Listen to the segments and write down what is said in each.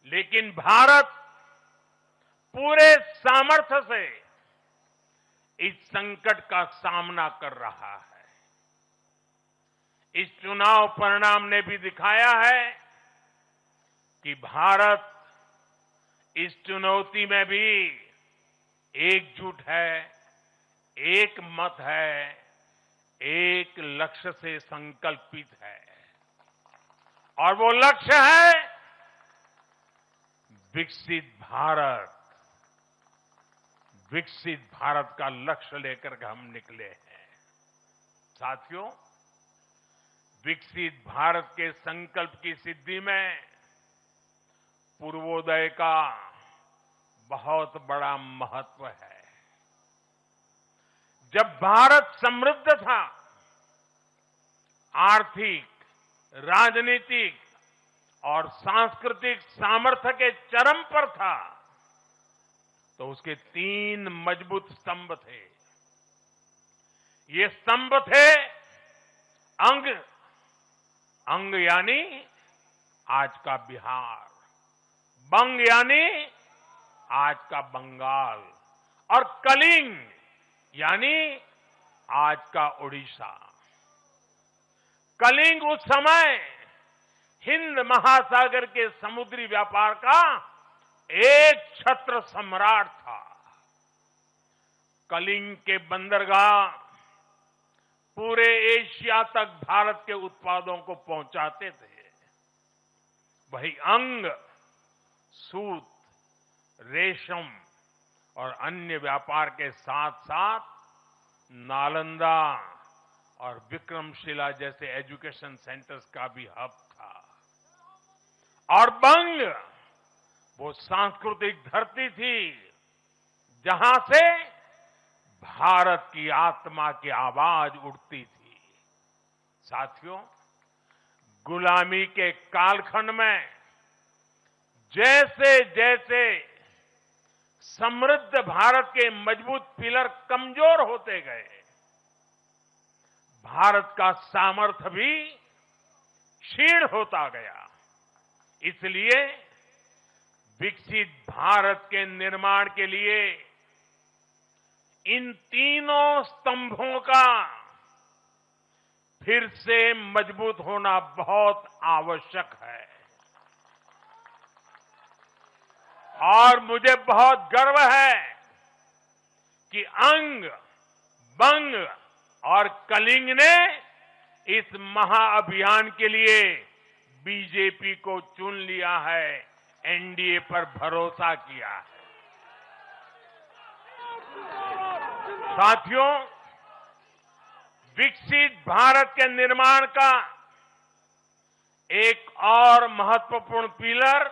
लेकिन भारत पूरे सामर्थ्य से इस संकट का सामना कर रहा है। इस चुनाव परिणाम ने भी दिखाया है कि भारत इस चुनौती में भी एकजुट है, एक मत है, एक लक्ष्य से संकल्पित है और वो लक्ष्य है विकसित भारत। विकसित भारत का लक्ष्य लेकर के हम निकले हैं। साथियों, विकसित भारत के संकल्प की सिद्धि में पूर्वोदय का बहुत बड़ा महत्व है। जब भारत समृद्ध था, आर्थिक, राजनीतिक और सांस्कृतिक सामर्थ्य के चरम पर था, तो उसके 3 मजबूत स्तंभ थे। ये स्तंभ थे अंग, अंग यानी आज का बिहार, बंग यानी आज का बंगाल और कलिंग यानी आज का उड़ीसा। कलिंग उस समय हिंद महासागर के समुद्री व्यापार का एक छत्र सम्राट था। कलिंग के बंदरगाह पूरे एशिया तक भारत के उत्पादों को पहुंचाते थे। वही अंग सूत, रेशम और अन्य व्यापार के साथ साथ नालंदा और विक्रमशिला जैसे एजुकेशन सेंटर्स का भी हब था। और बंग वो सांस्कृतिक धरती थी जहां से भारत की आत्मा की आवाज उठती थी। साथियों, गुलामी के कालखंड में जैसे जैसे समृद्ध भारत के मजबूत पिलर कमजोर होते गए, भारत का सामर्थ्य भी क्षीण होता गया। इसलिए विकसित भारत के निर्माण के लिए इन तीनों स्तंभों का फिर से मजबूत होना बहुत आवश्यक है। और मुझे बहुत गर्व है कि अंग, बंग और कलिंग ने इस महाअभियान के लिए बीजेपी को चुन लिया है, एनडीए पर भरोसा किया है। साथियों, विकसित भारत के निर्माण का एक और महत्वपूर्ण पिलर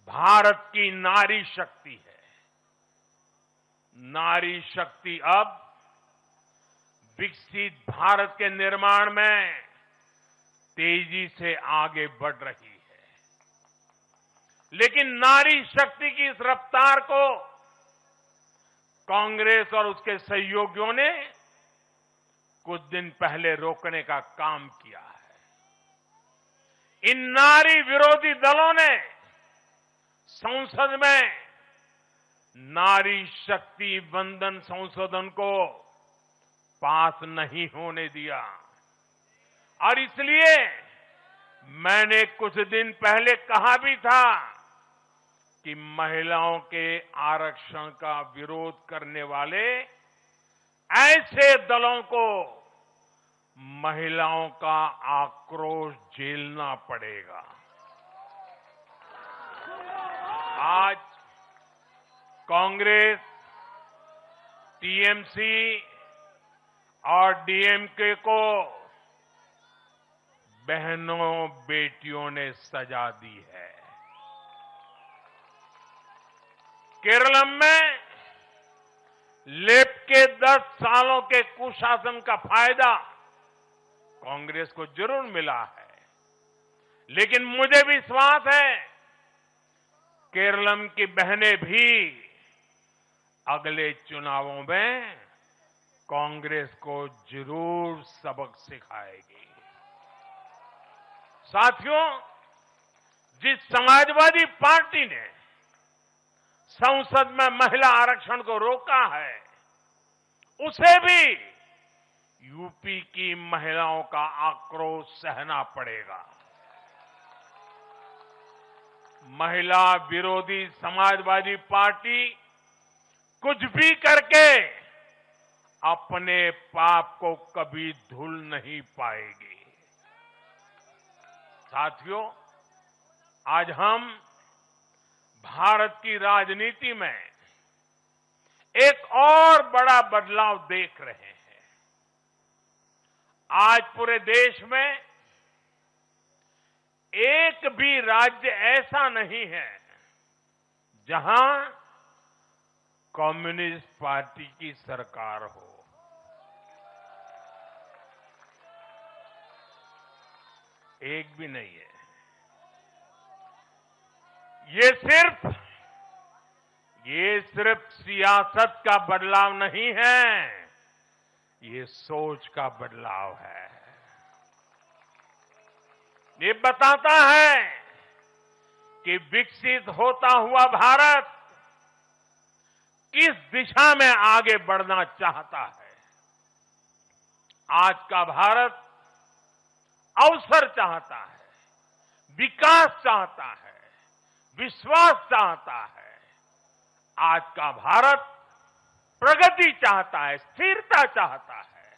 भारत की नारी शक्ति है। नारी शक्ति अब विकसित भारत के निर्माण में तेजी से आगे बढ़ रही है। लेकिन नारी शक्ति की इस रफ्तार को कांग्रेस और उसके सहयोगियों ने कुछ दिन पहले रोकने का काम किया है। इन नारी विरोधी दलों ने संसद में नारी शक्ति वंदन संशोधन को पास नहीं होने दिया और इसलिए मैंने कुछ दिन पहले कहा भी था कि महिलाओं के आरक्षण का विरोध करने वाले ऐसे दलों को महिलाओं का आक्रोश झेलना पड़ेगा। आज कांग्रेस, टीएमसी और डीएमके को बहनों बेटियों ने सजा दी है। केरल में लेफ्ट के 10 सालों के कुशासन का फायदा कांग्रेस को जरूर मिला है, लेकिन मुझे विश्वास है केरल की बहनें भी अगले चुनावों में कांग्रेस को जरूर सबक सिखाएगी। साथियों, जिस समाजवादी पार्टी ने संसद में महिला आरक्षण को रोका है, उसे भी यूपी की महिलाओं का आक्रोश सहना पड़ेगा। महिला विरोधी समाजवादी पार्टी कुछ भी करके अपने पाप को कभी धुल नहीं पाएगी। साथियों, आज हम भारत की राजनीति में एक और बड़ा बदलाव देख रहे हैं। आज पूरे देश में एक भी राज्य ऐसा नहीं है जहां कम्युनिस्ट पार्टी की सरकार हो। एक भी नहीं है। ये सिर्फ सियासत का बदलाव नहीं है, ये सोच का बदलाव है। ये बताता है कि विकसित होता हुआ भारत किस दिशा में आगे बढ़ना चाहता है। आज का भारत अवसर चाहता है, विकास चाहता है, विश्वास चाहता है। आज का भारत प्रगति चाहता है, स्थिरता चाहता है।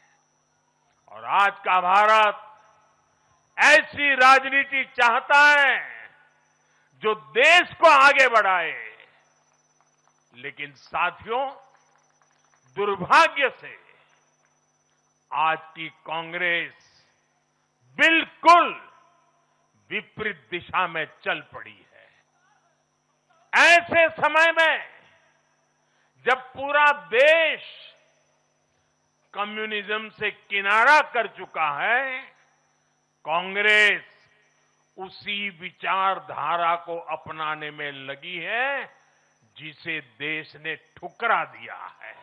और आज का भारत ऐसी राजनीति चाहता है जो देश को आगे बढ़ाए। लेकिन साथियों, दुर्भाग्य से आज की कांग्रेस बिल्कुल विपरीत दिशा में चल पड़ी है। ऐसे समय में जब पूरा देश कम्युनिज्म से किनारा कर चुका है, कांग्रेस उसी विचारधारा को अपनाने में लगी है जिसे देश ने ठुकरा दिया है।